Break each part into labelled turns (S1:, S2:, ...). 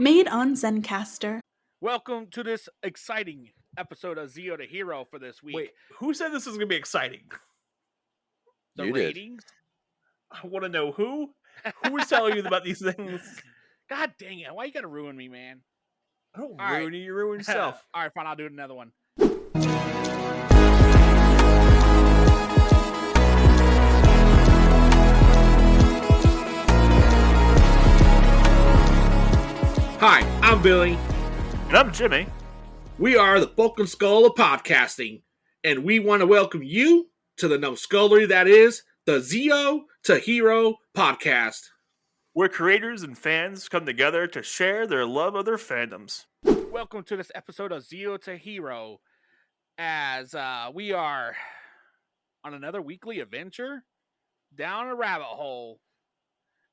S1: Made on Zencaster.
S2: Welcome to this exciting episode of Zeo to Hero for this week.
S3: Wait, who said this was going to be exciting?
S2: The
S4: You did.
S2: ratings?
S3: I want to know who? Who is telling you about these things?
S2: God dang it. Why you gotta ruin me, man?
S3: I don't
S2: All
S3: ruin you, you ruin yourself.
S2: All right, fine. I'll do another one.
S5: Hi, I'm Billy.
S3: And I'm Jimmy.
S5: We are the Bulk and Skull of podcasting, and we want to welcome you to the numbskullery that is the Zeo to Hero podcast.
S3: Where creators and fans come together to share their love of their fandoms.
S2: Welcome to this episode of Zeo to Hero, as we are on another weekly adventure down a rabbit hole.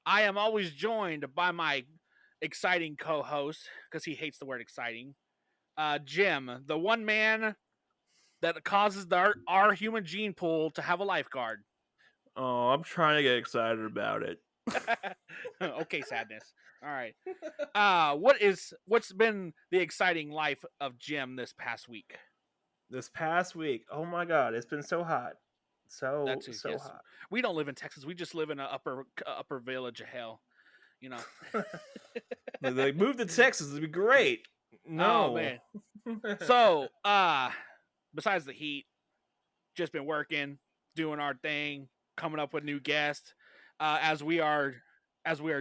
S2: I am always joined by my exciting co-host, because he hates the word exciting, Jim, the one man that causes our human gene pool to have a lifeguard.
S3: Oh, I'm trying to get excited about it.
S2: Okay, sadness. All right. What's been the exciting life of Jim this past week?
S3: This past week, oh my god, it's been so hot. So
S2: Yes.
S3: hot.
S2: We don't live in Texas. We just live in an upper village of hell. You know.
S3: Like, move to Texas, it'd be great. No.
S2: Oh, man. So, besides the heat, just been working, doing our thing, coming up with new guests. As we are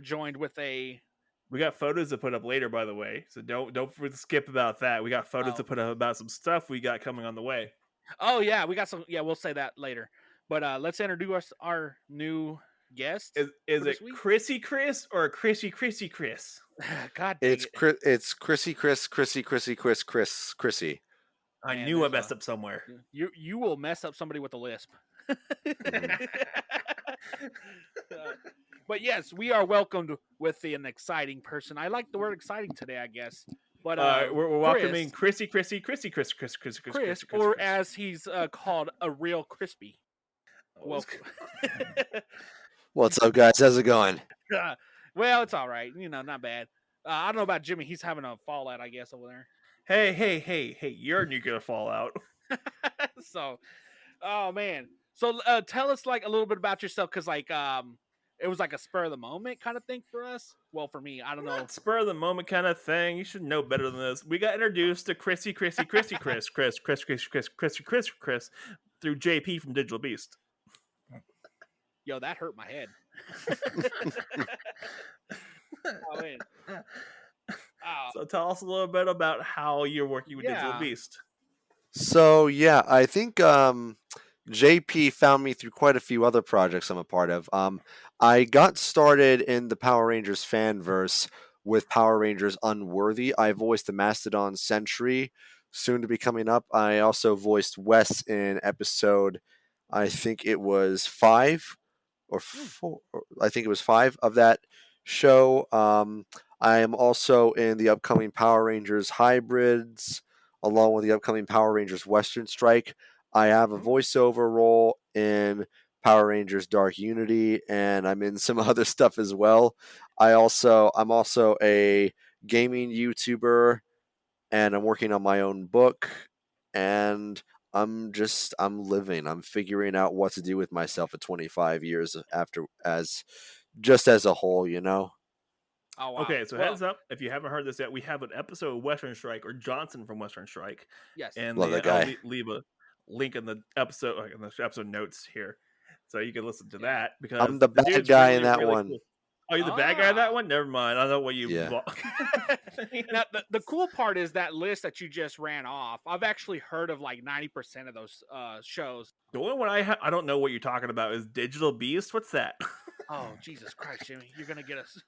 S2: joined with a.
S3: We got photos to put up later, by the way. So don't skip about that. We got photos to put up about some stuff we got coming on the way.
S2: Oh yeah, we got some. Yeah, we'll say that later. But let's introduce our new guest.
S3: Is it Chrissy Kris or Chrissy Kris?
S2: God dang
S4: It's Chrissy Chrissy.
S3: I knew I messed up somewhere.
S2: You will mess up somebody with a lisp. But yes, we are welcomed with an exciting person. I like the word exciting today, I guess. But
S3: we're welcoming Chris,
S2: or as he's called, a real crispy. Welcome.
S4: What's up, guys? How's it going?
S2: Well, it's all right. You know, not bad. I don't know about Jimmy. He's having a fallout, I guess, over there.
S3: Hey! You're a nuclear fallout.
S2: So, oh man. So tell us like a little bit about yourself, because like it was like a spur of the moment kind of thing for us. Well, for me, I don't know.
S3: Spur of the moment kind of thing. You should know better than this. We got introduced to Kris through JP from Digital Beast.
S2: Yo, that hurt my head. Oh man.
S3: So tell us a little bit about how you're working with Digital Beast.
S4: So yeah, I think JP found me through quite a few other projects I'm a part of. I got started in the Power Rangers fanverse with Power Rangers Unworthy. I voiced the Mastodon Sentry, soon to be coming up. I also voiced Wes in episode, I think it was 5 or 4. I think it was 5 of that show. I am also in the upcoming Power Rangers Hybrids, along with the upcoming Power Rangers Western Strike. I have a voiceover role in Power Rangers Dark Unity, and I'm in some other stuff as well. I'm also a gaming YouTuber, and I'm working on my own book, and I'm living. I'm figuring out what to do with myself at 25 years after, as a whole, you know.
S2: Oh, wow.
S3: Okay, so heads up, if you haven't heard this yet, we have an episode of Western Strike, or Johnson from Western Strike.
S2: Yes.
S3: And
S4: Love that guy.
S3: I'll leave a link in the episode notes here, so you can listen to that, because
S4: I'm the bad guy in that one.
S3: Cool. Oh, you're the bad guy in that one? Never mind. I don't know what you...
S4: Yeah.
S2: Now, the cool part is that list that you just ran off. I've actually heard of like 90% of those shows.
S3: The one where I don't know what you're talking about is Digital Beast. What's that?
S2: Oh, Jesus Christ, Jimmy. You're going to get us.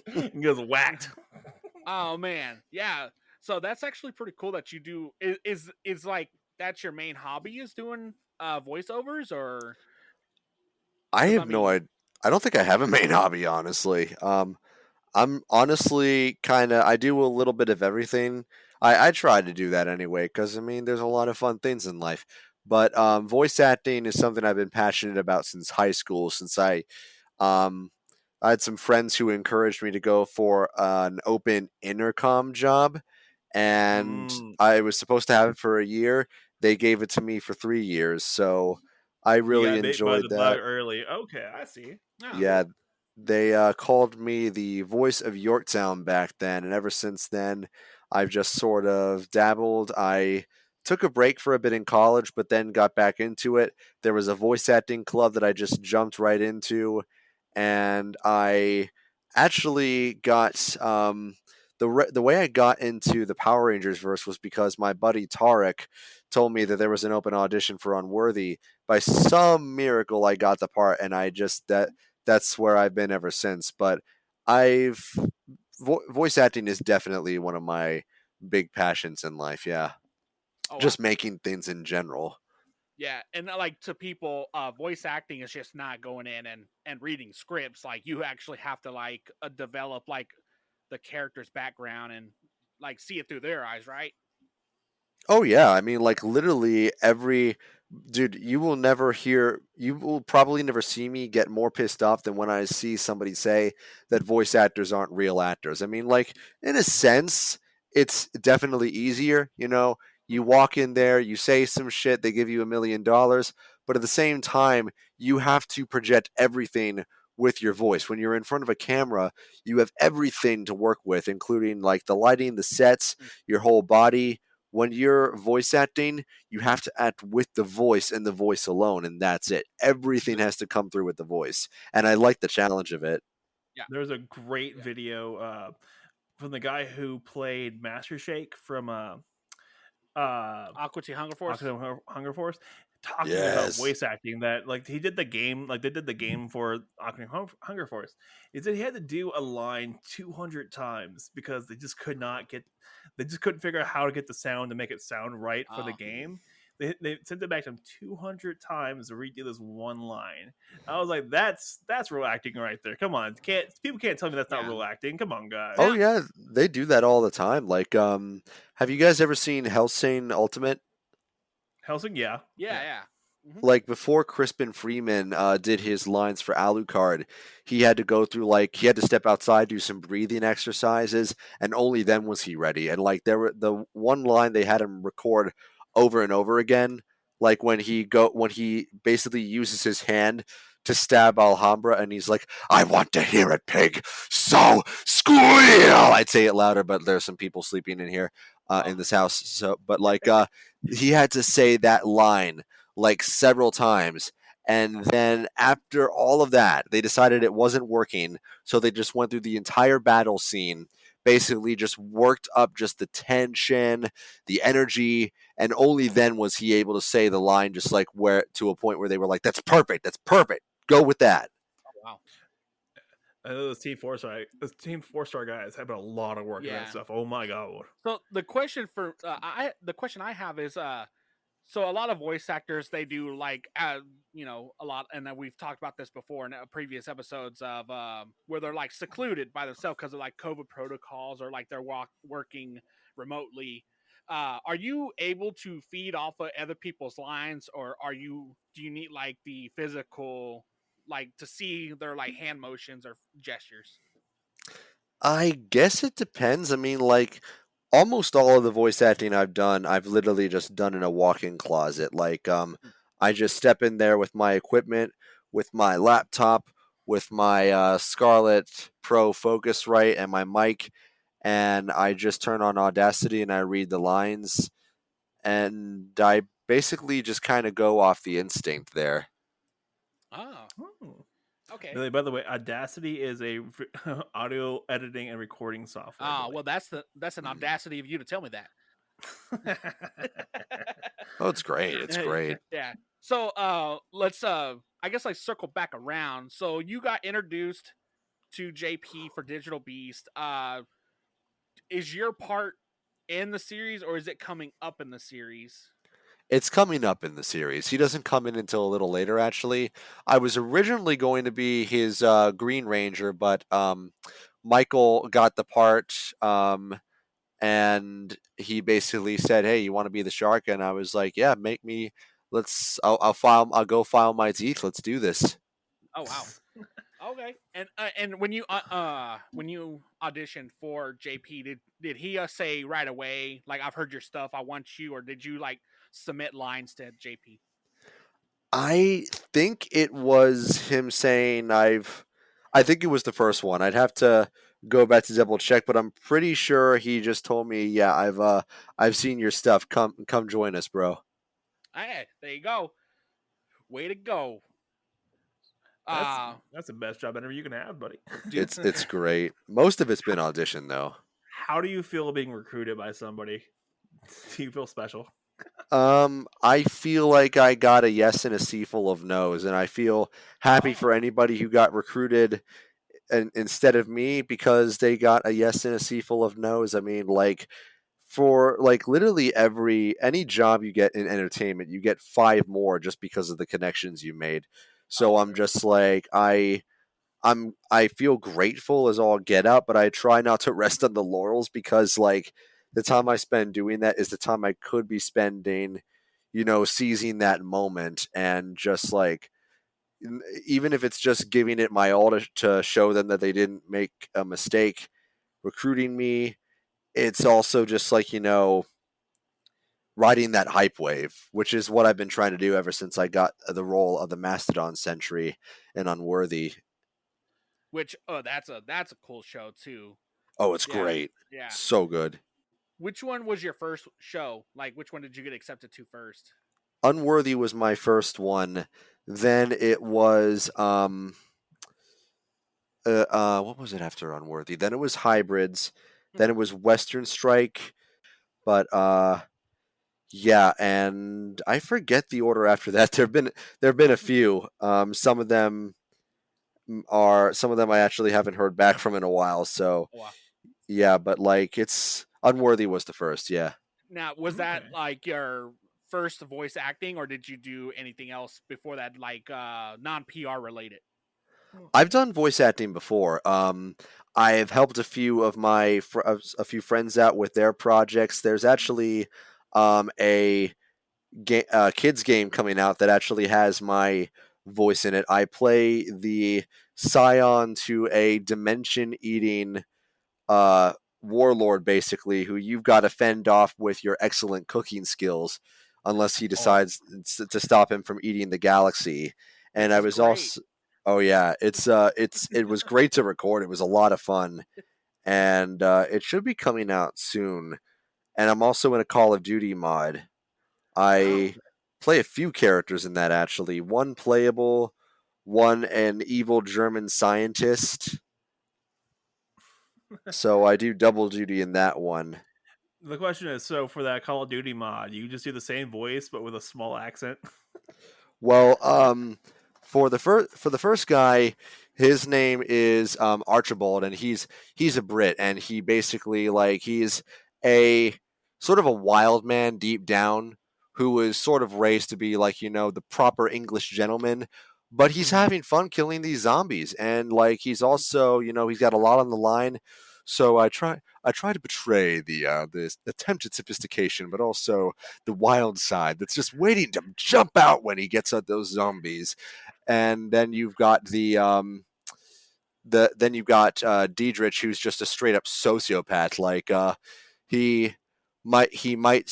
S3: You get us whacked.
S2: Oh, man. Yeah. So that's actually pretty cool that you do. Is like, that's your main hobby, is doing voiceovers, or?
S4: I have no idea. I don't think I have a main hobby, honestly. I'm honestly I do a little bit of everything. I try to do that anyway, because, I mean, there's a lot of fun things in life. But voice acting is something I've been passionate about since high school, since I I had some friends who encouraged me to go for an open intercom job, and I was supposed to have it for a year. They gave it to me for 3 years, so I
S3: You
S4: really
S3: got bit by
S4: enjoyed
S3: the bug
S4: that.
S3: early. Okay, I see.
S2: Oh,
S4: Yeah, they called me the voice of Yorktown back then, and ever since then, I've just sort of dabbled. I took a break for a bit in college, but then got back into it. There was a voice acting club that I just jumped right into, and I actually got the way I got into the Power Rangers verse was because my buddy Tarek told me that there was an open audition for Unworthy. By some miracle, I got the part, and I just that's where I've been ever since. But I've voice acting is definitely one of my big passions in life. Yeah,
S2: oh, wow.
S4: just making things in general.
S2: Yeah, and like to people, voice acting is just not going in and reading scripts. Like you actually have to like develop like the character's background and like see it through their eyes, right?
S4: Oh yeah, I mean, like literally every dude. You will probably never see me get more pissed off than when I see somebody say that voice actors aren't real actors. I mean, like in a sense, it's definitely easier. You walk in there, you say some shit, they give you $1 million, but at the same time, you have to project everything with your voice. When you're in front of a camera, you have everything to work with, including like the lighting, the sets, your whole body. When you're voice acting, you have to act with the voice and the voice alone, and that's it. Everything has to come through with the voice, and I like the challenge of it.
S2: Yeah.
S3: There's a great video from the guy who played Master Shake from
S2: Aqua Teen Hunger Force.
S3: Hunger Force, talking about
S4: Yes.
S3: voice acting. That like he did the game, like they did the game for Hunger Force. He said he had to do a line 200 times because they just couldn't figure out how to get the sound to make it sound right for the
S2: Oh.
S3: game. They sent it back to him 200 times to redo this one line. I was like, that's real acting right there. Come on, people can't tell me that's not
S2: Yeah.
S3: real acting. Come on, guys.
S4: Oh yeah, they do that all the time. Like, have you guys ever seen Hellsing Ultimate?
S3: Helsing, yeah.
S2: Yeah.
S4: Like before Crispin Freeman did his lines for Alucard, he had to go through he had to step outside, do some breathing exercises, and only then was he ready. And like there were the one line they had him record over and over again, like when he basically uses his hand to stab Alhambra, and he's like, "I want to hear it, pig. So squeal." I'd say it louder, but there's some people sleeping in here in this house. So, but he had to say that line like several times. And then after all of that, they decided it wasn't working. So they just went through the entire battle scene, basically just worked up just the tension, the energy, and only then was he able to say the line just like where to a point where they were like, that's perfect. Go with that.
S2: Oh, wow.
S3: I know those Team 4-star guys have a lot of work on that stuff. Oh my god.
S2: So the question I have is so a lot of voice actors they do like a lot, and we've talked about this before in previous episodes of where they're like secluded by themselves because of like COVID protocols or like they're working remotely. Are you able to feed off of other people's lines, or do you need like the physical, like to see their like hand motions or gestures?
S4: I guess it depends. I mean, like almost all of the voice acting I've done, I've literally just done in a walk-in closet. Like, I just step in there with my equipment, with my laptop, with my Scarlett Pro Focusrite and my mic, and I just turn on Audacity and I read the lines, and I basically just kind of go off the instinct there.
S2: Oh, okay.
S3: Billy, by the way, Audacity is a audio editing and recording software.
S2: Well, that's an audacity of you to tell me that.
S4: Oh, it's great. It's great.
S2: Yeah. So let's I guess like circle back around. So you got introduced to JP for Digital Beast. Is your part in the series or is it coming up in the series?
S4: It's coming up in the series. He doesn't come in until a little later, actually. I was originally going to be his Green Ranger, but Michael got the part, and he basically said, "Hey, you want to be the shark?" And I was like, "Yeah, make me. I'll go file my teeth. Let's do this."
S2: Oh wow. Okay. And when you auditioned for JP, did he say right away, like, I've heard your stuff, I want you, or did you like submit lines to JP?
S4: I think it was him saying I think it was the first one. I'd have to go back to double check, but I'm pretty sure he just told me, "Yeah, I've seen your stuff. Come join us, bro."
S2: Hey, there you go. Way to go.
S3: That's the best job interview you can have, buddy.
S2: Dude,
S4: It's great. Most of it's been audition though.
S3: How do you feel being recruited by somebody? Do you feel special?
S4: I feel like I got a yes and a sea full of no's, and I feel happy for anybody who got recruited instead of me because they got a yes and a sea full of no's. I mean, like for like literally any job you get in entertainment, you get 5 more just because of the connections you made. So I'm just like I feel grateful as all get out, but I try not to rest on the laurels because like the time I spend doing that is the time I could be spending, seizing that moment and just like even if it's just giving it my all to show them that they didn't make a mistake recruiting me, it's also just like, riding that hype wave, which is what I've been trying to do ever since I got the role of the Mastodon Sentry in Unworthy.
S2: which that's a cool show too.
S4: Oh, it's
S2: Yeah.
S4: great.
S2: Yeah.
S4: So good.
S2: Which one was your first show? Like, which one did you get accepted to first?
S4: Unworthy was my first one. Then it was what was it after Unworthy? Then it was Hybrids. Then it was Western Strike. But yeah, and I forget the order after that. There've been a few. Some of them I actually haven't heard back from in a while. So
S2: Oh, wow.
S4: yeah, but like it's Unworthy was the first. Yeah.
S2: Now, was that
S3: Okay.
S2: like your first voice acting, or did you do anything else before that, like non PR related?
S4: I've done voice acting before. I've helped a few of a few friends out with their projects. There's actually a kids game coming out that actually has my voice in it. I play the scion to a dimension eating uh, warlord, basically, who you've got to fend off with your excellent cooking skills, unless he decides to stop him from eating the galaxy. And
S2: Which
S4: I
S2: is
S4: was
S2: great.
S4: also, oh yeah, it was great to record. It was a lot of fun, and it should be coming out soon. And I'm also in a Call of Duty mod. I play a few characters in that actually. One playable, one an evil German scientist. So I do double duty in that one.
S3: The question is, so for that Call of Duty mod, you just do the same voice but with a small accent?
S4: Well, for the first guy, his name is Archibald, and he's a Brit, and he basically like he's a sort of a wild man deep down who was sort of raised to be like the proper English gentleman, but he's having fun killing these zombies, and like he's also he's got a lot on the line. So I try to portray the attempted sophistication, but also the wild side that's just waiting to jump out when he gets at those zombies. And then you've got then you've got Diedrich, who's just a straight up sociopath. Like he he might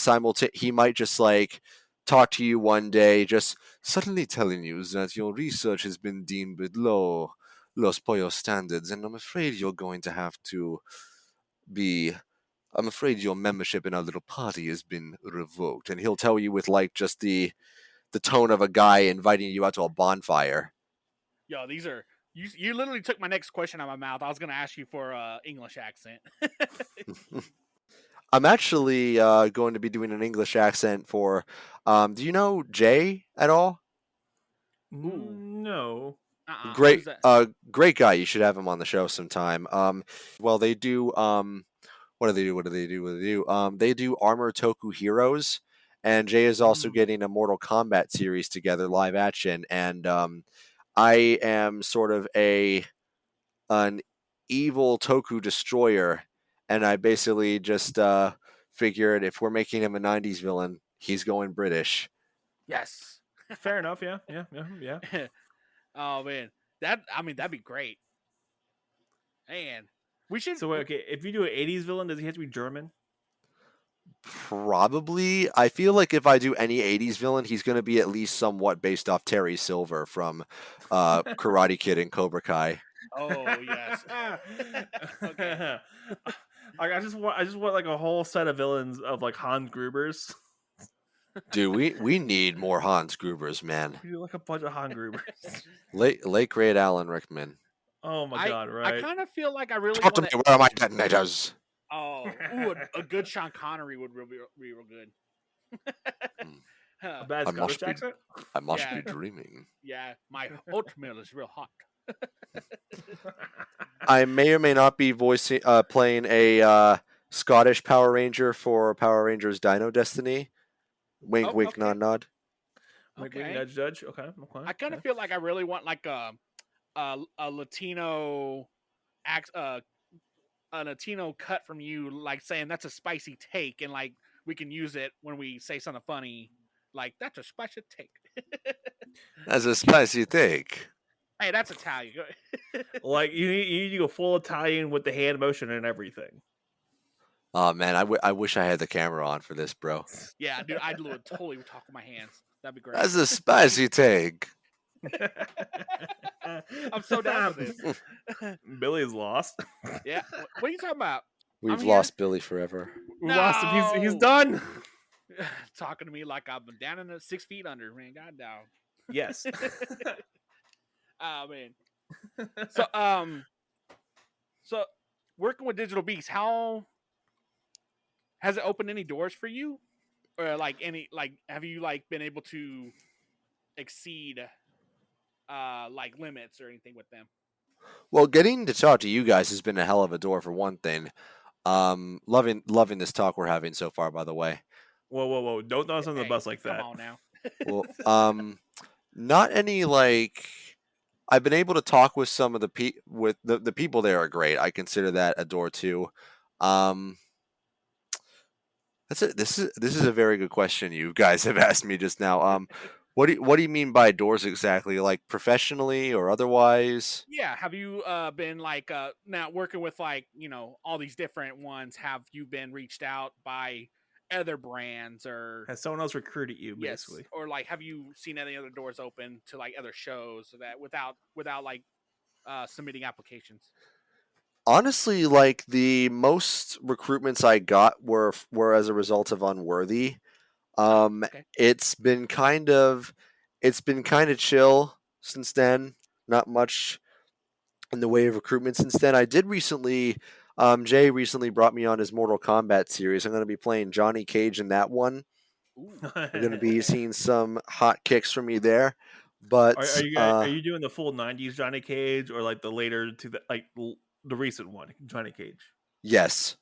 S4: just like talk to you one day, just suddenly telling you that your research has been deemed below Los Pollos standards, and I'm afraid you're going to have to be I'm afraid your membership in our little party has been revoked. And he'll tell you with like just the tone of a guy inviting you out to a bonfire.
S2: Yo, these are you literally took my next question out of my mouth. I was gonna ask you for English accent.
S4: I'm actually going to be doing an English accent for. Do you know Jay at all?
S2: Ooh.
S3: No.
S2: Who's that?
S4: Great guy. You should have him on the show sometime. Well, they do. What do they do? What do they do? What do they do? They do Armor Toku Heroes, and Jay is also getting a Mortal Kombat series together, live action. And I am sort of an evil Toku destroyer, and I basically just figured if we're making him a '90s villain, he's going British.
S2: Yes.
S3: Fair enough. Yeah.
S2: Oh man. That'd be great. Man, we should.
S3: So okay, if you do an '80s villain, does he have to be German?
S4: Probably. I feel like if I do any 80s villain, he's going to be at least somewhat based off Terry Silver from Karate Kid and Cobra Kai.
S2: Oh yes. Okay.
S3: I just want like a whole set of villains of like Hans Gruber's.
S4: Dude, we need more Hans Grubers, man.
S3: We do like a bunch of Hans Grubers.
S4: Late great Alan Rickman.
S3: Oh my god!
S2: I
S3: Right?
S2: kind of feel like I really
S4: Talk to
S2: want
S4: me. Where are my detonators?
S2: Oh, a good Sean Connery would be real good.
S3: A bad
S4: I
S3: Scottish
S4: must be-
S3: accent.
S4: I must
S2: Yeah.
S4: be dreaming.
S2: Yeah, my oatmeal is real hot.
S4: I may or may not be playing a Scottish Power Ranger for Power Rangers Dino Destiny. Wink,
S2: Oh,
S4: wink,
S2: okay.
S4: nod, nod.
S3: Wink,
S2: Okay.
S3: wink, nudge, judge. Okay.
S2: I kind of feel like I really want like a Latino a Latino cut from you, like saying that's a spicy take, and like we can use it when we say something funny, like that's a spicy take.
S4: That's a spicy take.
S2: Hey, that's Italian.
S3: Like you need to go full Italian with the hand motion and everything.
S4: Oh man, I wish I had the camera on for this, bro.
S2: Yeah, dude, I'd totally talk with my hands. That'd be great.
S4: That's a spicy take.
S2: I'm so down with this.
S3: Billy's lost.
S2: Yeah, what are you talking about?
S4: We've
S2: I'm here.
S4: lost Billy forever.
S3: We lost him. He's
S2: No.
S3: done.
S2: Talking to me like I've been down in the 6 feet under, man. God down.
S3: Yes.
S2: Oh man. So working with Digital Beast, how has it opened any doors for you, or like have you like been able to exceed like limits or anything with them?
S4: Well, getting to talk to you guys has been a hell of a door for one thing. Loving this talk we're having so far, by the way.
S3: Whoa! Don't throw us on the
S2: Hey,
S3: bus like that.
S2: Come on now.
S4: Well, not any like. I've been able to talk with some of the the people there are great. I consider that a door too. That's it. This is a very good question you guys have asked me just now. What do you mean by doors exactly? Like professionally or otherwise?
S2: Yeah, have you been like now working with like all these different ones? Have you been reached out by other brands or
S3: Has someone else recruited you,
S2: yes,
S3: basically?
S2: or like have you seen any other doors open to like other shows that without like submitting applications?
S4: Honestly, like the most recruitments I got were as a result of Unworthy.
S2: Okay.
S4: It's been kind of chill since then. Not much in the way of recruitment since then. I did recently. Jay recently brought me on his Mortal Kombat series. I'm going to be playing Johnny Cage in that one.
S2: Ooh.
S4: We're going to be seeing some hot kicks from me there. But
S3: Are you doing the full '90s Johnny Cage or like the later to the recent one, Johnny Cage?
S4: Yes.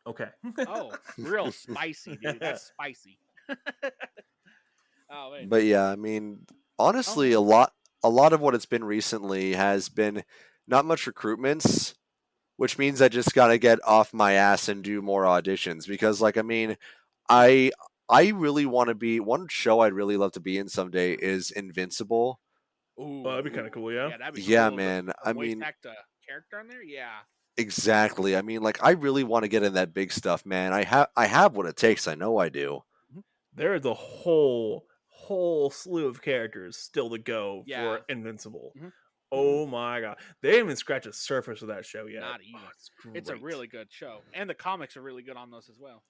S3: Okay.
S2: Oh, real spicy, dude. That's spicy. Oh man.
S4: But yeah, I mean, honestly, a lot of what it's been recently has been not much recruitments, which means I just gotta get off my ass and do more auditions because, like, I mean, I really want to be one show I'd really love to be in someday is Invincible.
S2: Ooh,
S3: that'd be kind of cool, yeah.
S2: Yeah, that'd be
S4: Yeah,
S2: cool.
S4: man.
S2: A
S4: I
S2: voice
S4: mean,
S2: act a character on there. Yeah.
S4: exactly. I mean, like, I really want to get in that big stuff, man. I have what it takes. I know I do.
S3: There is a whole slew of characters still to go
S2: Yeah.
S3: for Invincible.
S2: Mhm.
S3: Oh my god, they didn't even scratch the surface of that show yet.
S2: Not even. It's a
S3: great.
S2: really good show, and the comics are really good on those as well.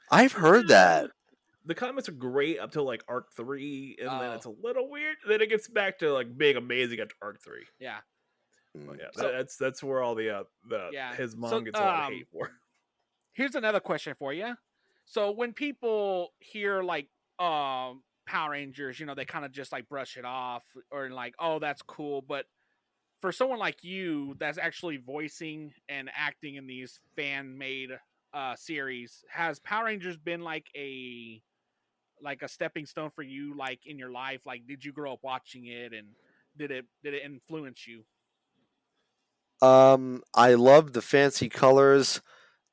S4: I've heard that.
S3: The comics are great up till like arc 3, and then
S2: Oh.
S3: it's a little weird. Then it gets back to like being amazing after arc 3.
S2: Yeah.
S3: But yeah,
S2: So-
S3: that's where all the
S2: Yeah.
S3: his
S2: So,
S3: mom gets a lot of hate for.
S2: Here's another question for you. So when people hear like Power Rangers, they kind of just like brush it off or like, oh, that's cool. But for someone like you that's actually voicing and acting in these fan-made series, has Power Rangers been like a stepping stone for you, like in your life? Like, did you grow up watching it, and did it influence you?
S4: I love the fancy colors.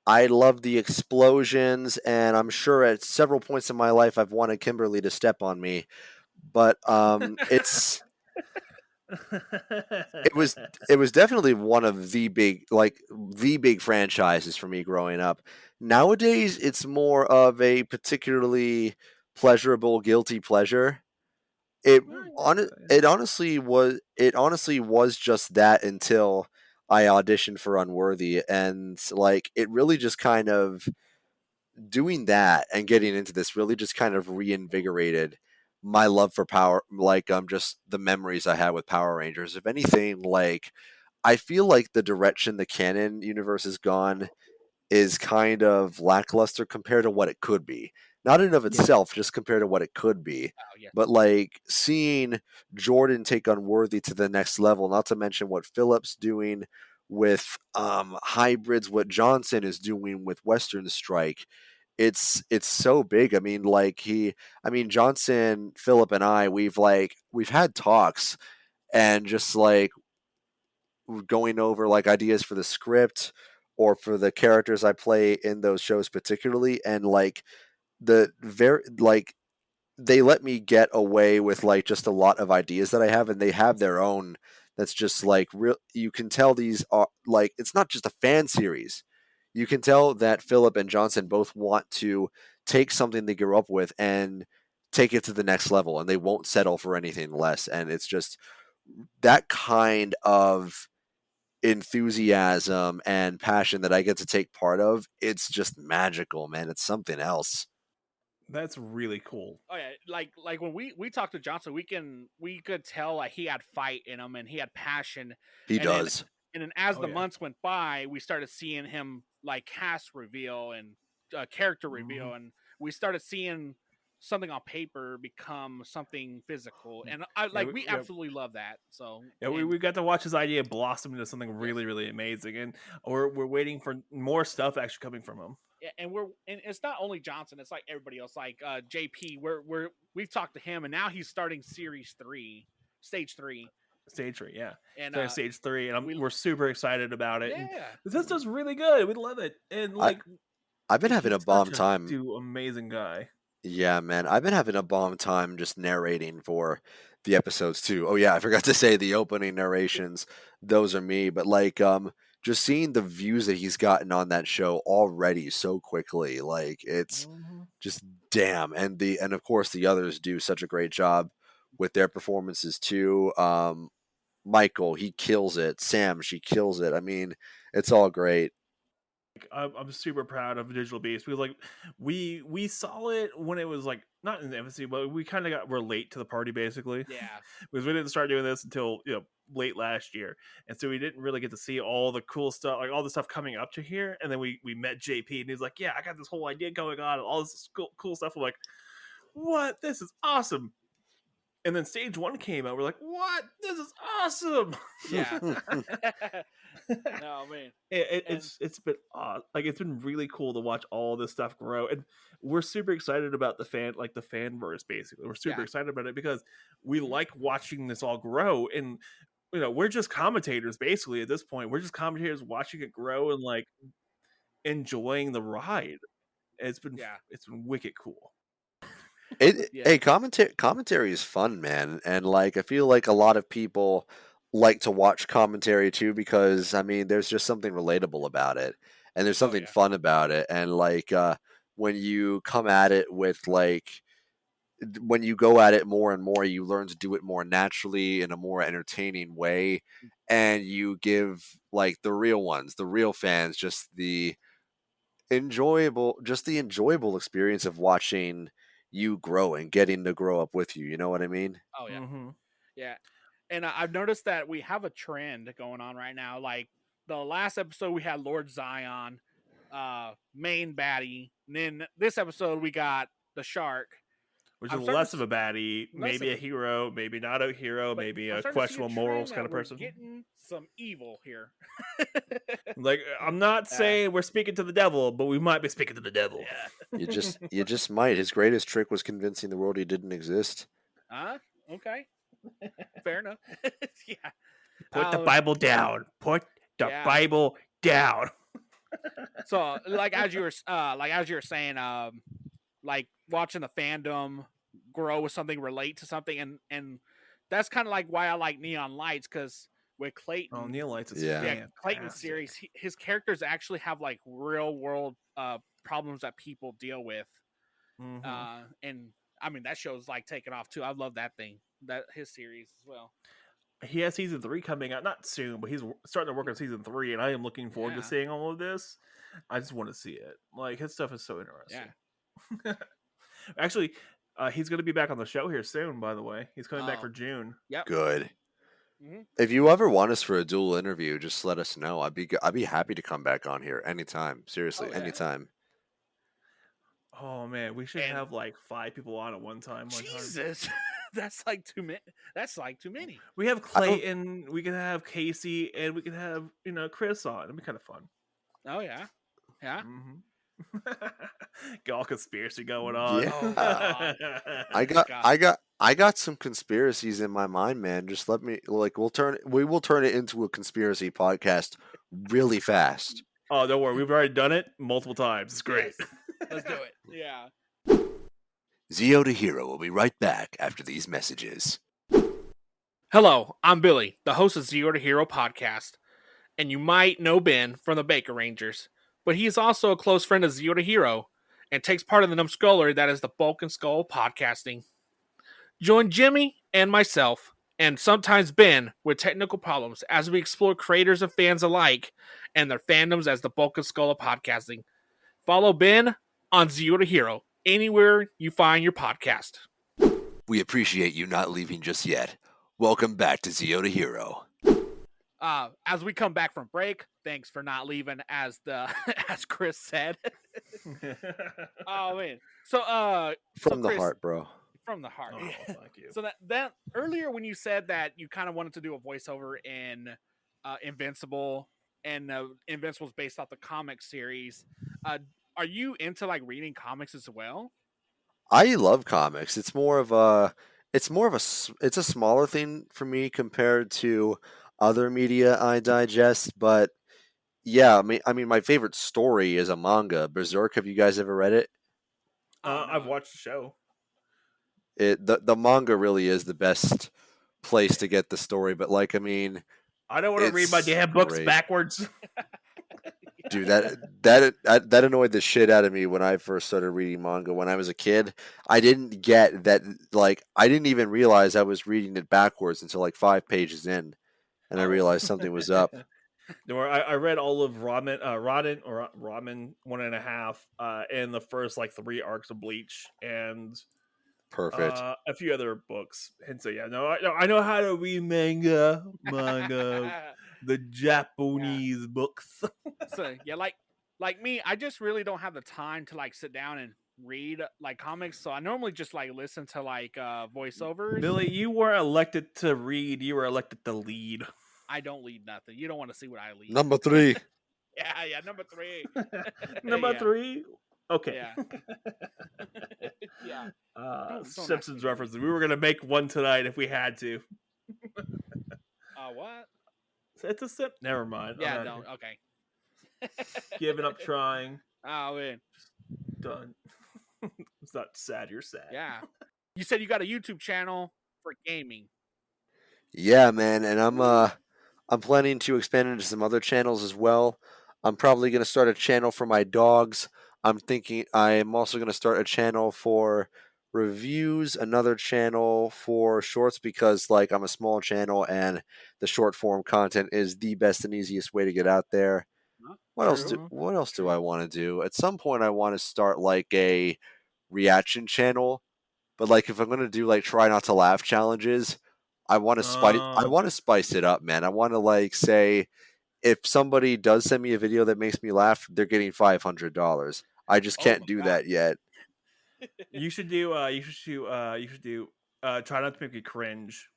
S4: I love the explosions, and I'm sure at several points in my life I've wanted Kimberly to step on me. But it's it was definitely one of the big franchises for me growing up. Nowadays, it's more of a particularly pleasurable guilty pleasure. It it honestly was just that until I auditioned for Unworthy, and like it really just kind of doing that and getting into this really just kind of reinvigorated my love for power, like just the memories I had with Power Rangers. If anything, like I feel like the direction the canon universe has gone is kind of lackluster compared to what it could be. Not in of itself, just compared to what it could be.
S2: Oh, yeah.
S4: But like seeing Jordan take Unworthy to the next level, not to mention what Philip's doing with hybrids, what Johnson is doing with Western Strike. It's so big. I mean Johnson, Philip and I, we've had talks and just like going over like ideas for the script or for the characters I play in those shows particularly, and like the very like they let me get away with like just a lot of ideas that I have, and they have their own. That's just like real. You can tell these are like it's not just a fan series. You can tell that Philip and Johnson both want to take something they grew up with and take it to the next level, and they won't settle for anything less. And it's just that kind of enthusiasm and passion that I get to take part of. It's just magical, man. It's something else.
S3: That's really cool.
S2: Oh yeah, like when we talked to Johnson, we could tell like he had fight in him and he had passion.
S4: He
S2: And then
S4: does.
S2: as
S3: Oh,
S2: the
S3: yeah.
S2: months went by, we started seeing him like cast reveal and character reveal,
S3: Mhm.
S2: and we started seeing something on paper become something physical. And
S3: Yeah,
S2: we absolutely love that. So
S3: yeah,
S2: and,
S3: we got to watch his idea blossom into something really, really amazing, and we're waiting for more stuff actually coming from him.
S2: and it's not only Johnson, it's like everybody else, like JP. We've talked to him, and now he's starting series 3, stage 3.
S3: Stage 3, yeah.
S2: And
S3: So stage 3, and
S2: we-
S3: we're super excited about it. And
S2: yeah,
S3: this stuff's really good. We love it, and like
S4: I've been having a
S3: he's
S4: bomb
S3: such
S4: time.
S3: amazing guy.
S4: Yeah, man. I've been having a bomb time just narrating for the episodes too. Oh yeah, I forgot to say the opening narrations. Those are me, but like just seeing the views that he's gotten on that show already so quickly, like it's just damn. And of course the others do such a great job with their performances too. Michael, he kills it. Sam, she kills it. I mean, it's all great.
S3: I'm super proud of Digital Beast because like we saw it when it was like not in the infancy, but we kind of we're late to the party basically.
S2: yeah.
S3: Because we didn't start doing this until late last year, and so we didn't really get to see all the cool stuff, like all the stuff coming up to here. And then we met JP, and he's like, "Yeah, I got this whole idea going on, and all this cool stuff." I'm like, "What? This is awesome!" And then stage 1 came out. We're like, "What? This is awesome!"
S2: Yeah. No, man.
S3: It's been like it's been really cool to watch all this stuff grow, and we're super excited about the fanverse. Basically, we're super
S2: Yeah.
S3: excited about it because we like watching this all grow, and we're just commentators basically at this point. We're just commentators watching it grow and like enjoying the ride. It's been wicked cool.
S2: Yeah.
S4: Hey, commentary is fun, man, and like I feel like a lot of people like to watch commentary too because I mean, there's just something relatable about it, and there's something
S2: yeah.
S4: fun about it, and like when you come at it with when you go at it more and more, you learn to do it more naturally in a more entertaining way, and you give like the real ones, the real fans, just the enjoyable experience of watching you grow and getting to grow up with you. You know what I mean?
S2: Oh yeah.
S3: Mm-hmm.
S2: Yeah. And I've noticed that we have a trend going on right now. Like the last episode we had Lord Zion, main baddie. And then this episode we got the shark.
S3: Which
S2: I'm
S3: is
S2: starting
S3: less
S2: to
S3: of a baddie, maybe a hero, maybe not a hero,
S2: But
S3: maybe
S2: I'm
S3: a
S2: starting to see
S3: questionable
S2: trend
S3: morals
S2: that
S3: kind of
S2: we're
S3: person.
S2: getting some evil here.
S3: Like, I'm not saying we're speaking to the devil, but we might be speaking to the devil.
S2: Yeah.
S4: You just might. His greatest trick was convincing the world he didn't exist.
S2: Okay. Fair enough. Yeah.
S3: Put the Bible down. Put the Bible down.
S2: So, like as you were saying, like watching the fandom grow with something, relate to something, and that's kind of like why I like Neon Lights, because with Clayton.
S3: Oh, Neil Lights is
S4: Yeah.
S2: Clayton's
S3: fantastic.
S2: series, his characters actually have like real world problems that people deal with.
S3: Mhm.
S2: And I mean that show's like taking off too. I love that thing, that his series as well.
S3: He has season 3 coming out, not soon, but he's starting to work on season 3, and I am looking forward to
S2: Yeah.
S3: seeing all of this. I just want to see it. Like, his stuff is so interesting.
S2: Yeah.
S3: Actually, he's going to be back on the show here soon. By the way, he's coming back
S2: Oh.
S3: for June.
S2: Yep.
S4: Good.
S2: Mhm.
S4: If you ever want us for a dual interview, just let us know. I'd be happy to come back on here anytime. Seriously,
S2: Oh, yeah.
S4: anytime.
S3: Oh man, we should
S2: And-
S3: have like 5 people on at one time.
S2: Jesus, that's like too many. That's like too many.
S3: We have
S4: I don't-
S3: Clayton, we can have Casey, and we can have Kris on. It'd be kind of fun.
S2: Oh yeah, yeah.
S3: Mm-hmm. Get all conspiracy going on.
S4: Yeah.
S2: Oh, God.
S4: I got some conspiracies in my mind, man. Just let me we will turn it into a conspiracy podcast really fast.
S3: Oh, don't worry, we've already done it multiple times. It's great.
S2: Yes. Let's do it. Yeah.
S4: Zeo to Hero will be right back after these messages.
S2: Hello, I'm Billy, the host of Zero to Hero podcast, and you might know Ben from the Baker Rangers, but he is also a close friend of Zero to Hero and takes part in the numbskullery that is the Bulk and Skull podcasting. Join Jimmy and myself, and sometimes Ben, with technical problems as we explore creators and fans alike and their fandoms as the Bulk and Skull of podcasting. Follow Ben on Zero to Hero anywhere you find your podcast.
S4: We appreciate you not leaving just yet. Welcome back to Zeo to Hero.
S2: As we come back from break, thanks for not leaving, as as Kris said. Oh man, so
S4: From the
S2: Kris,
S4: heart, bro.
S2: from the heart.
S3: Oh, thank you.
S2: So that earlier when you said that you kind of wanted to do a voiceover in Invincible, and Invincible's based off the comic series, are you into like reading comics as well?
S4: I love comics. It's a smaller thing for me compared to other media I digest, but yeah, I mean my favorite story is a manga, Berserk. Have you guys ever read it?
S2: Oh, no.
S3: I've watched the show.
S4: The manga really is the best place to get the story, but like I mean,
S3: I don't want to read my
S4: It's
S3: damn books
S4: great.
S3: backwards.
S4: dude, that annoyed the shit out of me when I first started reading manga when I was a kid. I didn't get that, like I didn't even realize I was reading it backwards until like 5 pages in, and I
S2: Oh.
S4: realized something was up.
S3: I read all of Ramen 1.5, and the first like 3 arcs of Bleach, and
S4: Perfect.
S3: a few other books. And so yeah, I know how to read manga, the Japanese books.
S2: So yeah, like me, I just really don't have the time to like sit down and read like comics. So I normally just like listen to like voiceovers.
S3: Billy, you were elected to read. You were elected to lead.
S2: I don't lead nothing. You don't want to see what I lead.
S4: Number 3.
S2: Yeah, number 3.
S3: Number
S2: Yeah.
S3: 3. Okay.
S2: Yeah. Yeah. Don't
S3: Simpsons
S2: ask me.
S3: references. We were gonna make one tonight if we had to.
S2: What?
S3: It's a sip. Never mind.
S2: Yeah,
S3: I'm
S2: no.
S3: not
S2: Okay.
S3: giving up trying.
S2: Oh man.
S3: Done. It's not sad. You're sad.
S2: Yeah. You said you got a YouTube channel for gaming.
S4: Yeah, man, and I'm planning to expand into some other channels as well. I'm probably going to start a channel for my dogs. I'm thinking I'm also going to start a channel for reviews, another channel for shorts because like I'm a small channel and the short form content is the best and easiest way to get out there.
S2: Huh?
S4: What else do I want to do? At some point I want to start like a reaction channel, but like if I'm going to do like try not to laugh challenges, I want to spice it up, man. I want to like say if somebody does send me a video that makes me laugh, they're getting $500. I just
S2: Oh
S4: can't
S2: my
S4: do
S2: God.
S4: that yet.
S3: You should do. Try not to make me cringe.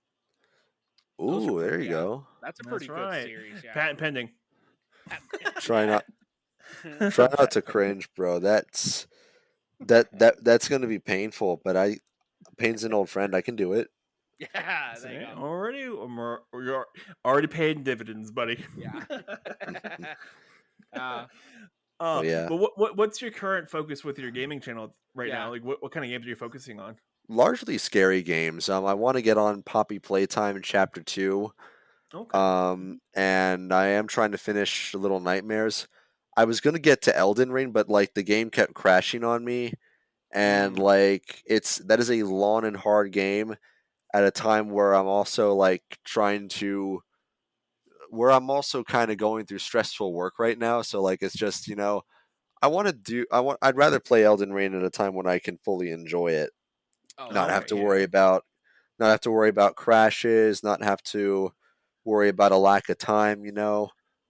S2: Those are
S4: Ooh, there
S2: pretty-
S4: you
S2: yeah.
S4: go.
S2: That's a pretty
S3: That's
S2: good
S3: right.
S2: series. Yeah.
S3: Patent pending.
S4: Try not
S2: Yeah.
S4: try not to cringe, bro. That's gonna be painful, but pain's an old friend. I can do it.
S2: Yeah. There you go.
S3: You're already paying dividends, buddy.
S2: Yeah.
S4: Oh, yeah.
S3: But what's your current focus with your gaming channel right
S2: Yeah.
S3: now? Like, what kind of games are you focusing on?
S4: Largely scary games. I want to get on Poppy Playtime Chapter 2.
S3: Okay.
S4: And I am trying to finish Little Nightmares. I was gonna get to Elden Ring, but like the game kept crashing on me, and like that is a long and hard game at a time where I'm also like where I'm also kind of going through stressful work right now. So like it's just I'd rather play Elden Ring at a time when I can fully enjoy it,
S2: Oh,
S4: not have
S3: Okay,
S4: to
S3: yeah.
S4: worry about not have to worry about crashes, not have to worry about a lack of time.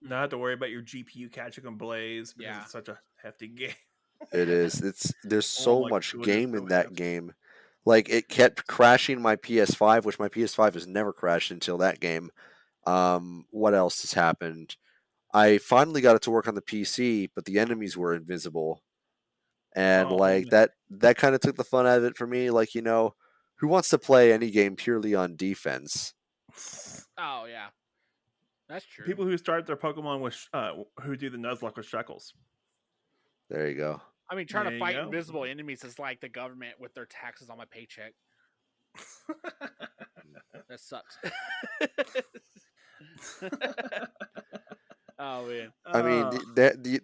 S3: Not have to worry about your GPU catching a blaze because
S2: Yeah.
S3: it's such a hefty game.
S4: It is. There's
S3: Oh
S4: so
S3: my
S4: much
S3: goodness,
S4: game in
S3: so
S4: that
S3: hefty.
S4: game. Like it kept crashing my PS5, which my PS5 has never crashed until that game. What else has happened? I finally got it to work on the PC, but the enemies were invisible. And
S3: Oh
S4: like
S3: man.
S4: that kind of took the fun out of it for me. Like, who wants to play any game purely on defense?
S2: Oh yeah, that's true.
S3: People who start their Pokemon with who do the Nuzlocke with Shekels.
S4: There you go.
S2: I mean, trying
S3: There
S2: to
S3: you
S2: fight
S3: go.
S2: invisible enemies is like the government with their taxes on my paycheck. That sucks. Oh man.
S4: I mean,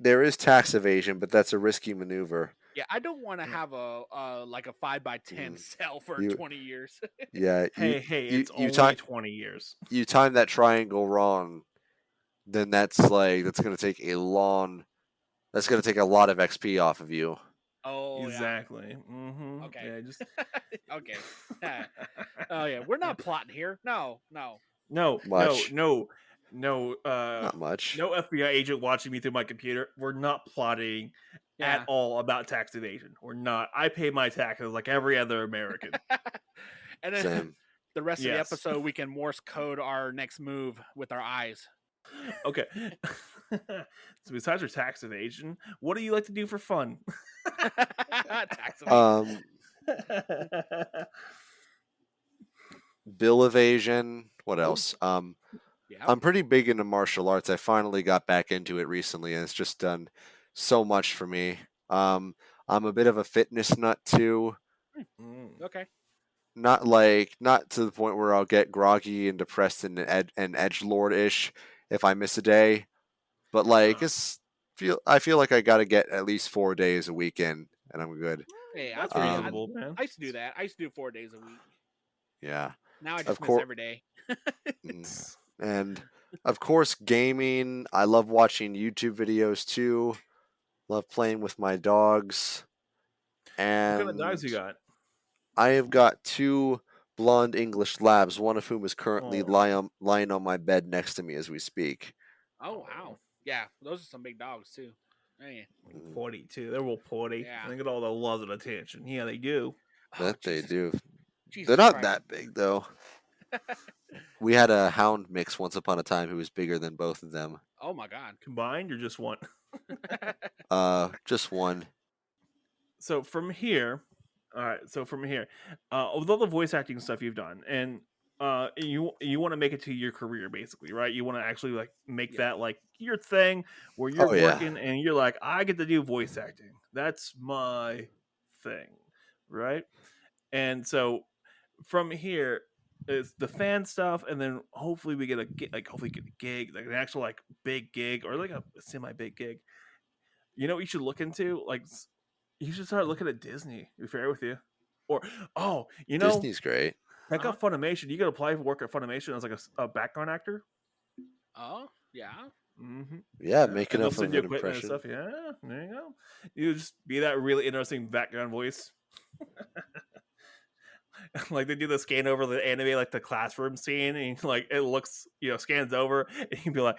S4: there is tax evasion, but that's a risky maneuver.
S2: Yeah, I don't want to have like a 5x10 cell for
S4: You-
S2: 20 years.
S4: Yeah,
S3: hey, it's only 20 years.
S4: you time that triangle wrong, then that's gonna take that's gonna take a lot of XP off of you.
S2: Oh
S3: Exactly. Mm-hmm.
S2: Okay.
S3: Yeah, just
S2: yeah. Okay. Oh yeah, we're not plotting here. No.
S4: Much.
S3: no.
S4: Not much.
S3: No FBI agent watching me through my computer. We're not plotting
S2: Yeah.
S3: at all about tax evasion. We're not. I pay my taxes like every other American.
S2: And then
S4: Same.
S2: the rest of the
S3: Yes.
S2: episode, we can Morse code our next move with our eyes.
S3: Okay. So besides your tax evasion, what do you like to do for fun?
S2: Tax evasion.
S4: Bill evasion. What
S3: Oh.
S4: else?
S2: Yeah.
S4: I'm pretty big into martial arts. I finally got back into it recently, and it's just done so much for me. I'm a bit of a fitness nut too.
S2: Okay.
S4: Not to the point where I'll get groggy and depressed and edgelord ish if I miss a day, but like I feel like I got to get at least 4 days a weekend, and I'm good.
S2: Hey,
S3: That's
S2: I
S3: reasonable, man.
S2: I used to do that. I used to do 4 days a week.
S4: Yeah,
S2: Now I
S4: of
S2: just miss
S4: course.
S2: every day.
S4: And of course, gaming. I love watching YouTube videos too. Love playing with my dogs. And
S3: What kind of dogs you got?
S4: I have got 2 blonde English labs, one of whom is currently
S3: Oh.
S4: lying on my bed next to me as we speak.
S2: Oh wow. Yeah, those are some big dogs too. Man.
S3: Potty too. They're real potty.
S2: Yeah.
S3: They get all the love and attention. Yeah, they do.
S4: That they
S2: Jesus.
S4: do.
S2: Jesus
S4: They're not
S2: Christ.
S4: that big though. We had a hound mix once upon a time who was bigger than both of them.
S2: Oh my god.
S3: Combined or just one?
S4: Just one.
S3: So from here, all right. So from here, with all the voice acting stuff you've done, and you want to make it to your career, basically, right? You want to actually like make that like your thing, where you're
S4: Oh, yeah.
S3: working and you're like, I get to do voice acting. That's my thing, right? And so from here is the fan stuff, and then hopefully we get hopefully get a gig, like an actual like big gig or like a semi big gig. You know what you should look into? Like you should start looking at Disney. To be fair with you, or
S4: Disney's great.
S3: check out Funimation. You could apply for work at Funimation as like a background actor.
S2: Oh, yeah.
S3: Mm-hmm.
S4: Yeah,
S3: And
S4: make
S3: they'll
S4: enough
S3: send
S4: of
S3: you
S4: an
S3: equipment and
S4: impression.
S3: stuff. Yeah, there you go. You just be that really interesting background voice. Like they do the scan over the anime, like the classroom scene, and like it looks, scans over, and you can be like,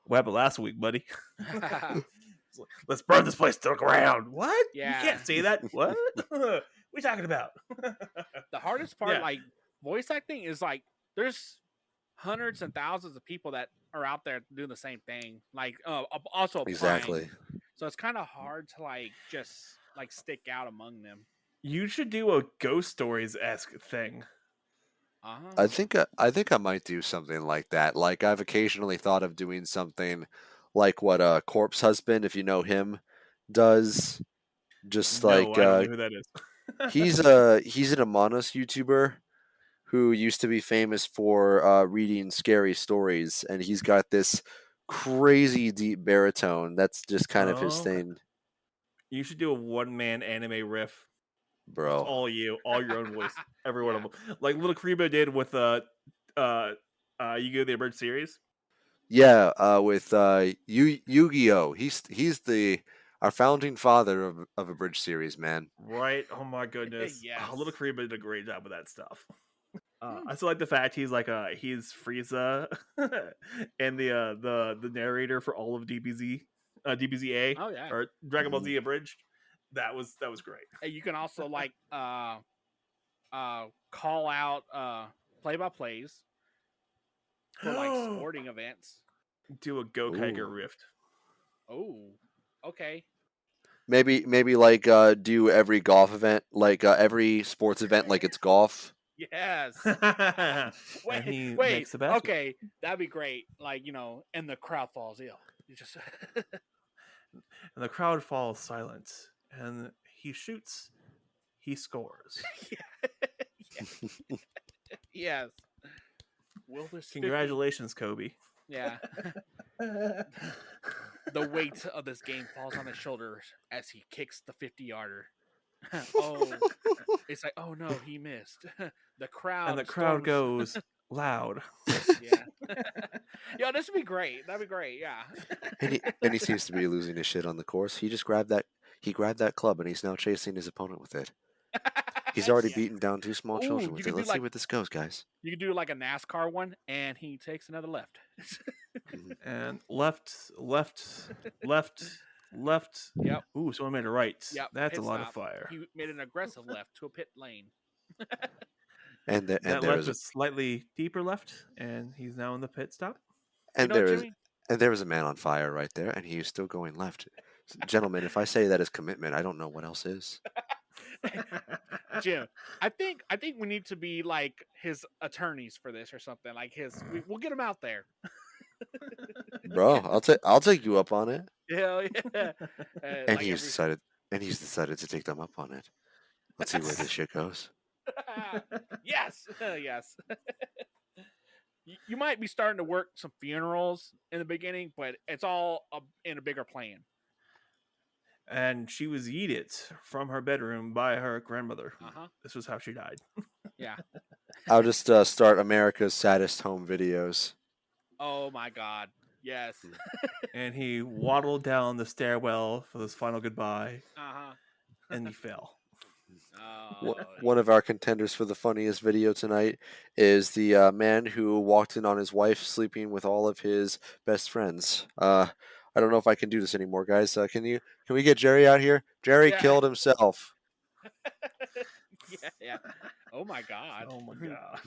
S3: "What happened last week, buddy?" It's like, let's burn this place to the ground. What?
S2: Yeah.
S3: You can't say that. What? What are you talking about?
S2: The hardest part,
S3: Yeah.
S2: like voice acting, is like there's hundreds and thousands of people that are out there doing the same thing. Like also applying.
S4: Exactly.
S2: So it's kind of hard to like just like stick out among them.
S3: You should do a ghost stories esque thing.
S2: Uh-huh.
S4: I think I might do something like that. Like I've occasionally thought of doing something like what Corpse Husband, if you know him, does. Just
S3: No,
S4: like
S3: I don't know who that is.
S4: he's an Among Us YouTuber who used to be famous for reading scary stories, and he's got this crazy deep baritone. That's just kind of his
S3: Oh,
S4: thing,
S3: you should do a one-man anime riff. Just
S4: bro.
S3: all you, all your own voice, every one of
S2: Yeah.
S3: them, like Little Karibo did with Yu-Gi-Oh! The Abridged series.
S4: Yeah, with Yu-Gi-Oh. He's our founding father of a bridge series, man.
S3: Right? Oh my goodness,
S2: Yes.
S3: Little Karibo did a great job with that stuff.
S2: Hmm.
S3: I still like the fact he's like he's Frieza and the narrator for all of DBZA
S2: Oh yeah.
S3: or Dragon Ball
S4: Mhm.
S3: Z Abridged. That was great.
S2: And you can also like call out play-by-plays for like sporting events.
S3: Do a Gokaiger
S4: Ooh.
S3: Rift.
S2: Oh, okay.
S4: Maybe like do every golf event, like every sports event, like it's golf.
S2: Yes.
S3: And
S2: Wait,
S3: he
S2: wait.
S3: makes the basket.
S2: Okay, that'd be great. Like and the crowd falls ill. You just
S3: And the crowd falls silent. And he shoots. He scores.
S2: yes. Will this 50
S3: Congratulations, Kobe.
S2: Yeah. The weight of this game falls on his shoulders as he kicks the 50-yarder. Oh, it's like, oh no, he missed. The crowd.
S3: And the crowd
S2: storms.
S3: goes loud.
S2: Yeah. Yo, this would be great. That'd be great. Yeah.
S4: And he seems to be losing his shit on the course. He just grabbed that club and he's now chasing his opponent with it. He's already
S2: Yeah.
S4: beaten down 2 small
S2: Ooh,
S4: children
S2: you
S4: with
S2: could
S4: it.
S2: do
S4: Let's see
S2: like-
S4: where this goes, guys.
S2: You could do like a NASCAR one, and he takes another left.
S3: And left.
S2: Yep.
S3: Ooh, someone made a right.
S2: Yep.
S3: That's
S2: pit
S3: a lot
S2: stop.
S3: of fire.
S2: He made an aggressive left to a pit lane.
S4: And
S3: That
S4: there
S3: left
S4: is
S3: is slightly deeper left, and he's now in the pit stop.
S4: and
S2: You know,
S4: there is
S2: Jimmy?
S4: and there was a man on fire right there, and he is still going left. Gentlemen, if I say that is commitment, I don't know what else is.
S2: Jim, I think we need to be like his attorneys for this or something. Like we'll get him out there.
S4: Bro, I'll take you up on it.
S2: Hell yeah.
S4: And
S2: Like
S4: he's decided to take them up on it. Let's see where this shit goes.
S2: yes, yes. You might be starting to work some funerals in the beginning, but it's all in a bigger plan.
S3: And she was yeeted from her bedroom by her grandmother.
S2: Uh-huh.
S3: This was how she died.
S2: Yeah.
S4: I'll just start America's saddest home videos.
S2: Oh my God. Yes.
S3: And he waddled down the stairwell for this final goodbye,
S2: Uh-huh.
S3: and he fell.
S2: Oh,
S4: One of our contenders for the funniest video tonight is the man who walked in on his wife sleeping with all of his best friends. I don't know if I can do this anymore, guys. Can we get Jerry out here? Jerry
S2: Yeah.
S4: killed himself.
S2: yeah. Oh my God.
S3: Oh my god.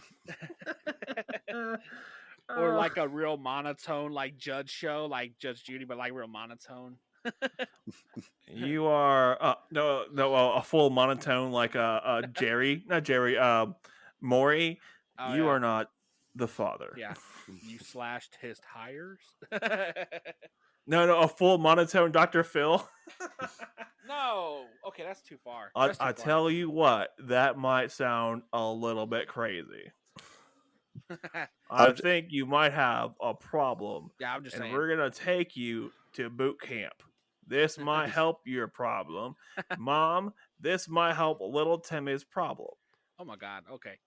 S2: Or like a real monotone, like Judge show, like Judge Judy, but like real monotone.
S3: You are a full monotone like Jerry, not Jerry, Maury.
S2: Oh,
S3: You
S2: yeah.
S3: are not the father.
S2: Yeah. You slashed his tires.
S3: No, a full monotone Dr. Phil.
S2: No. Okay, that's too far.
S3: I
S2: That's too far.
S3: tell you what, that might sound a little bit crazy. I think you might have a problem.
S2: Yeah, I'm just
S3: and
S2: saying.
S3: we're gonna take you to boot camp. This might help your problem. Mom, this might help little Timmy's problem.
S2: Oh my God. Okay.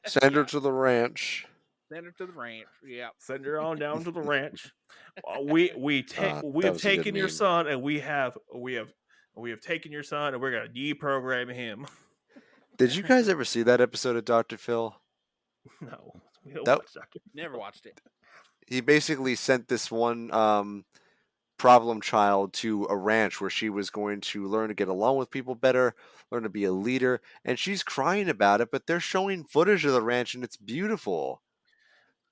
S4: Send her to the ranch.
S2: Send her to the ranch. Yeah.
S3: Send her on down to the ranch. We
S4: that
S3: have
S4: was a good
S3: taken your
S4: meme.
S3: son, and we have taken your son, and we're gonna deprogram him.
S4: Did you guys ever see that episode of Dr. Phil?
S3: No, we don't
S4: That-
S3: watch Dr.
S2: Never watched it.
S4: He basically sent this one problem child to a ranch where she was going to learn to get along with people better, learn to be a leader, and she's crying about it, but they're showing footage of the ranch and it's beautiful.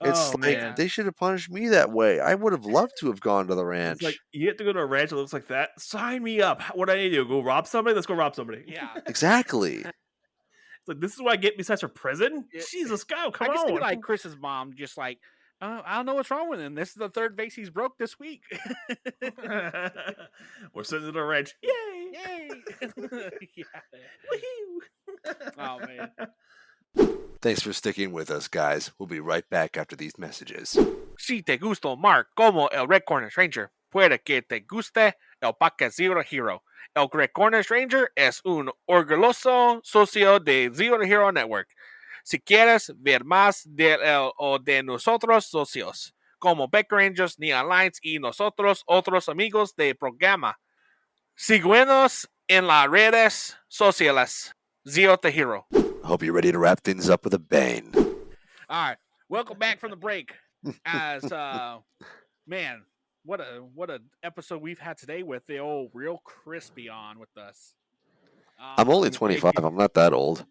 S4: It's
S3: Oh,
S4: like
S3: man.
S4: they should have punished me that way. I would have loved to have gone to the ranch.
S3: It's like you have to go to a ranch that looks like that. Sign me up. What do I need to do? Go rob somebody? Let's go rob somebody.
S2: Yeah.
S4: Exactly.
S3: It's like this is what I get besides for prison.
S2: Yeah.
S3: Jesus, go,
S2: I
S3: come
S2: can see
S3: on.
S2: like Chris's mom just like, I don't know what's wrong with him. This is the third vase he's broke this week.
S3: We're sitting at a ranch. Yay!
S2: Yay! Yeah.
S3: Woohoo!
S2: Oh man.
S4: Thanks for sticking with us, guys. We'll be right back after these messages.
S2: Si te gusta Omar como el Red Corner Ranger, puede que te guste el podcast Zero Hero. El Red Corner Ranger es un orgulloso socio de Zero Hero Network. Si quieres ver más de él o de nosotros socios, como Black Rangers, Neon Lights y nosotros otros amigos de programa, síguenos en las redes sociales. Zero Hero.
S4: I hope you're ready to wrap things up with a bang.
S2: All right, welcome back from the break. As man, what a episode we've had today with the old Real Crispy on with us.
S4: I'm only 25. I'm not that old.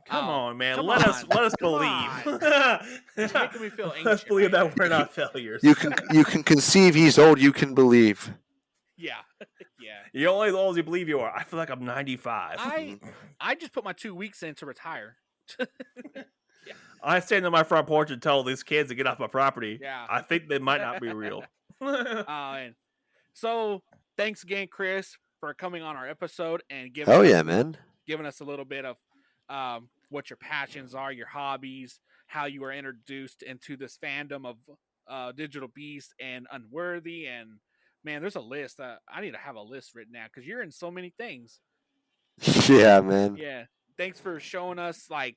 S3: Come
S2: Oh,
S3: on, man.
S2: come
S3: Let
S2: on.
S3: us
S2: Come
S3: believe.
S2: You're making me feel
S3: Let's
S2: ancient
S3: believe
S2: right
S3: that we're not failures.
S4: You can conceive he's old. You can believe.
S2: Yeah, yeah.
S3: You're only as old as you believe you are. I feel like I'm 95.
S2: I just put my 2 weeks in to retire.
S3: I stand on my front porch and tell these kids to get off my property.
S2: Yeah.
S3: I think they might not be real.
S2: And so thanks again, Kris, for coming on our episode and
S4: Hell yeah, man.
S2: giving us a little bit of what your passions are, your hobbies, how you were introduced into this fandom of Digital Beast and Unworthy. And man, there's a list. I need to have a list written down because you're in so many things.
S4: Yeah, man.
S2: Yeah. Thanks for showing us like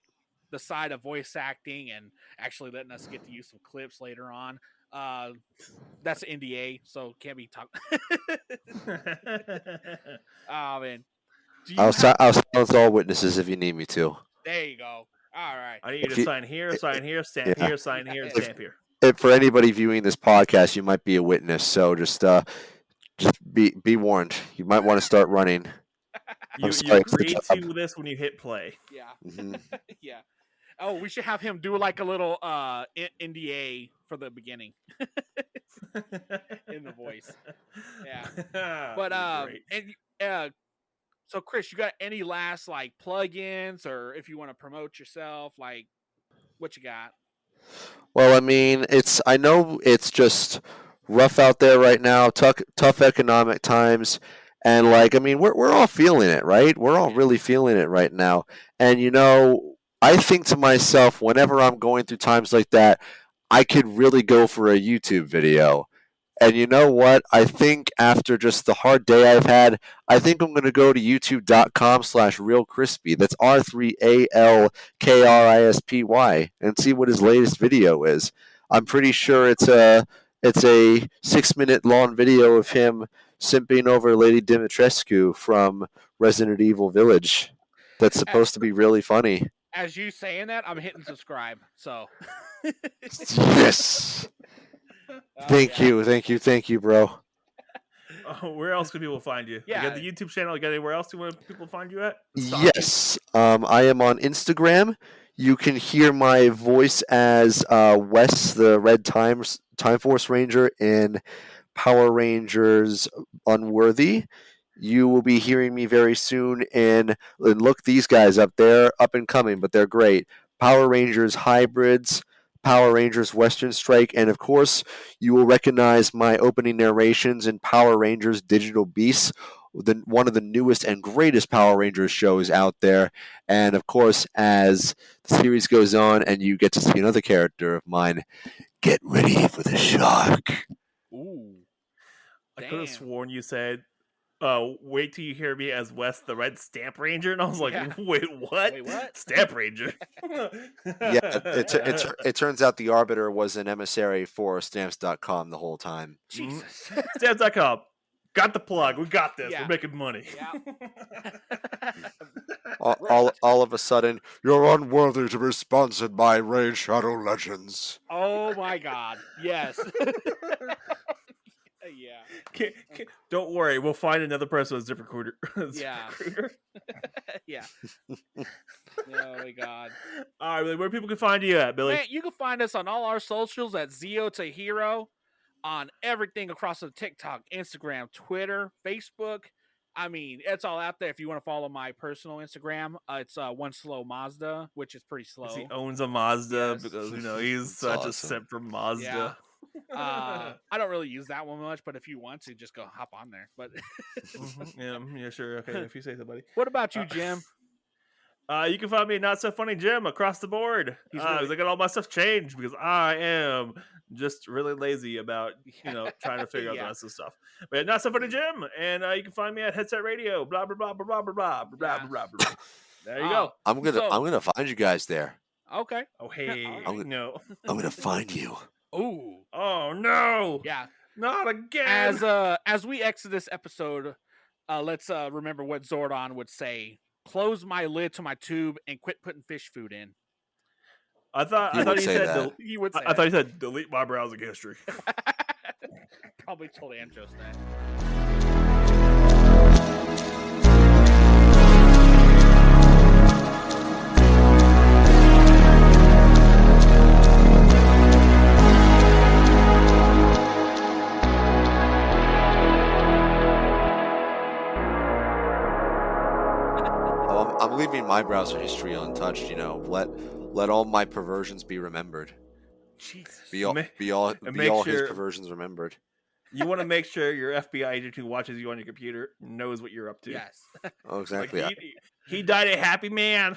S2: the side of voice acting and actually letting us get to use some clips later on. That's NDA, so can't be talked. Oh man.
S4: I'll silence all witnesses if you need me to.
S2: There you go. All right.
S3: I need you to sign here, stand here, sign here, and stamp here.
S4: If for anybody viewing this podcast, you might be a witness, so just be warned. You might want to start running.
S3: You
S4: sorry,
S3: agree
S4: it's the
S3: to this when you hit play.
S2: Yeah.
S4: Mhm.
S2: Yeah. Oh, we should have him do like a little NDA for the beginning in the voice. Yeah. But so Kris, you got any last like plugins or if you want to promote yourself, like what you got?
S4: Well, I mean, I know it's just rough out there right now, tough economic times, and like I mean, we're all feeling it, right? We're all really feeling it right now, and I think to myself, whenever I'm going through times like that, I could really go for a YouTube video. And you know what? I think after just the hard day I've had, I think I'm going to go to youtube.com/realcrispy. That's R3ALKRISPY and see what his latest video is. I'm pretty sure it's a 6-minute long video of him simping over Lady Dimitrescu from Resident Evil Village. That's supposed to be really funny.
S2: As you saying that, I'm hitting subscribe. So
S4: Yes. Thank you, bro.
S3: Where else can people find you?
S2: Yeah.
S3: You got the YouTube channel. You got anywhere else where people find you at?
S4: Yes, I am on Instagram. You can hear my voice as Wes, the Red Time Force Ranger in Power Rangers Unworthy. You will be hearing me very soon and look, these guys up there, up and coming, but they're great. Power Rangers Hybrids, Power Rangers Western Strike, and of course, you will recognize my opening narrations in Power Rangers Digital Beasts, one of the newest and greatest Power Rangers shows out there. And of course, as the series goes on and you get to see another character of mine, get ready for the shock.
S2: Ooh.
S3: I could have
S2: Damn.
S3: sworn you said, wait till you hear me as Wes the Red Stamp Ranger. And I was like,
S2: Yeah.
S3: wait, what?
S2: Wait, what?
S3: Stamp Ranger.
S4: Yeah, it turns out the Arbiter was an emissary for Stamps.com the whole time.
S2: Jesus.
S3: Stamps.com. Got the plug. We got this.
S2: Yeah.
S3: We're making money.
S2: Yeah.
S4: All of a sudden, you're unworthy to be sponsored by Raid Shadow Legends.
S2: Oh my God. Yes. Yeah.
S3: Don't worry. We'll find another person as ZipRecruiter.
S2: Yeah. Yeah. Oh my God.
S3: All right, Billy, where people can find you at, Billy?
S2: Man, you can find us on all our socials at zeotohero on everything across the TikTok, Instagram, Twitter, Facebook. I mean, it's all out there. If you want to follow my personal Instagram, it's One Slow Mazda, which is pretty slow.
S3: He owns a Mazda
S2: Yes.
S3: because he's such a simp for Mazda.
S2: Yeah. I don't really use that one much, but if you want to, just go hop on there. But
S3: Yeah, sure. Okay, if you say so, buddy.
S2: what about you, Jim?
S3: You can find me at Not So Funny Jim across the board.
S2: He's
S3: 'Cause
S2: really-
S3: I got all my stuff changed because I am just really lazy about trying to figure out the
S2: Yeah.
S3: rest of the stuff. But Not So Funny Jim, and you can find me at Headset Radio. Blah blah blah blah blah blah blah blah
S2: Yeah.
S3: blah blah blah. There you go.
S4: I'm gonna find you guys there.
S2: Okay.
S3: Oh hey,
S2: Alright.
S3: no.
S4: I'm gonna find you.
S2: Ooh.
S3: Oh no.
S2: Yeah.
S3: Not again.
S2: As we exit this episode, let's remember what Zordon would say. Close my lid to my tube and quit putting fish food in.
S3: I thought
S4: He would
S3: he
S4: say
S3: said
S4: that.
S2: He would say
S3: I thought he said delete my browsing history.
S2: Probably told Andros that.
S4: Oh, I'm leaving my browser history untouched. Let all my perversions be remembered.
S2: Jesus.
S4: Be all
S3: make
S4: his
S3: sure-
S4: perversions remembered.
S3: You want to make sure your FBI agent who watches you on your computer knows what you're up to.
S2: Yes.
S4: Oh,
S3: Like,
S4: exactly.
S3: he died a happy man.